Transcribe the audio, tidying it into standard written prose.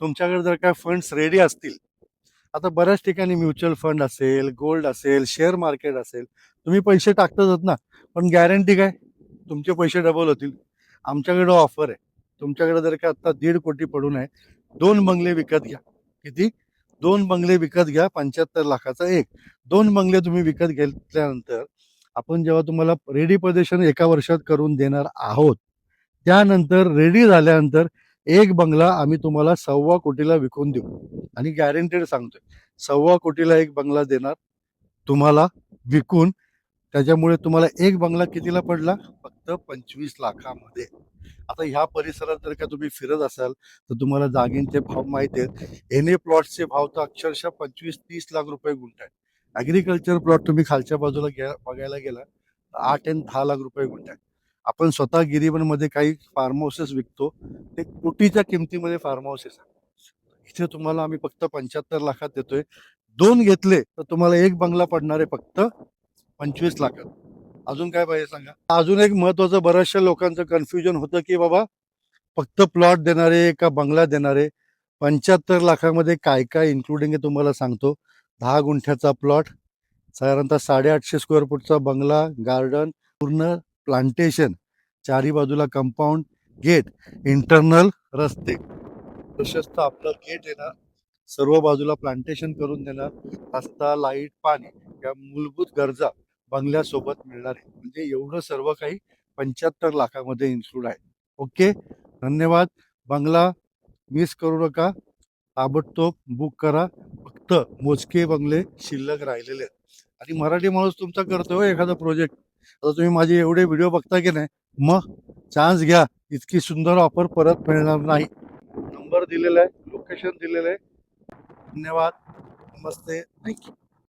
तुमच्याकडे जर काय फंड्स रेडी असतील, आता बऱ्याच ठिकाणी म्युच्युअल फंड असेल, गोल्ड असेल, शेअर मार्केट असेल, तुम्ही पैसे टाकतातच ना, पण गॅरंटी काय तुमचे पैसे डबल होतील? आमच्याकडे ऑफर आहे. तुमच्याकडे जर का आता 1.5 कोटी पडून आहे, 2 बंगले विकत घ्या. किती? 2 बंगले विकत घ्या, 75 लाखाचा एक. 2 बंगले तुम्ही विकत घेतल्यानंतर आपण जेव्हा तुम्हाला रेडी पोझिशन 1 वर्षात करून देणार आहोत, त्यानंतर रेडी झाल्यानंतर एक बंगला आम्ही तुम्हाला 1.25 कोटीला विकून देऊ. आणि गॅरंटेड सांगतोय, 1.25 कोटीला एक बंगला देणार तुम्हाला विकून. त्याच्यामुळे तुम्हाला एक बंगला कितीला पडला? फक्त 25 लाखामध्ये. आता ह्या परिसरात जर का तुम्ही फिरत असाल तर तुम्हाला जागेंचे भाव माहिती आहेत. एनए प्लॉटचे भाव तर अक्षरशः 25-30 लाख रुपये गुंठ आहे. ॲग्रिकल्चर प्लॉट तुम्ही खालच्या बाजूला बघायला गेला तर 8 आणि 10 लाख रुपये गुंठ आहे. आपण स्वतः गिरीवनमध्ये काही फार्म हाऊसेस विकतो, ते कोटीच्या किमतीमध्ये फार्म हाऊसेस आहे. इथे तुम्हाला आम्ही फक्त 75 लाखात देतोय. 2 घेतले तर तुम्हाला एक बंगला पडणार आहे फक्त 25 लाखात. अजून काय पाहिजे सांगा? अजून एक महत्वाचं, बऱ्याचशा लोकांचं कन्फ्युजन होतं की बाबा फक्त प्लॉट देणारे का बंगला देणारे. 75 लाखामध्ये काय काय इन्क्लुडिंग आहे तुम्हाला सांगतो. 10 गुंठ्याचा प्लॉट, साधारणतः 850 स्क्वेअर फूटचा बंगला, गार्डन, पूर्ण प्लांटेशन, चारी बाजूला कंपाऊंड, गेट, इंटरनल रस्ते, प्रशस्त आपलं गेट येणार, सर्व बाजूला प्लांटेशन करून देणार, रस्ता, लाईट, पाणी, या मूलभूत गरजा बंगल्यासोबत मिळणार आहे. म्हणजे एवढं सर्व काही 75 लाखामध्ये इन्क्लूड आहे. ओके, धन्यवाद. बंगला मिस करू नका, ताबडतोब बुक करा. फक्त मोजके बंगले शिल्लक राहिलेले आहेत आणि मराठी माणूस तुमचा करतोय हो एखादा प्रोजेक्ट. आता तुम्ही माझे एवढे व्हिडिओ बघता की नाही, मग चान्स घ्या. इतकी सुंदर ऑफर परत मिळणार नाही. नंबर दिलेला आहे, लोकेशन दिलेलं आहे. धन्यवाद, नमस्ते, थँक्यू.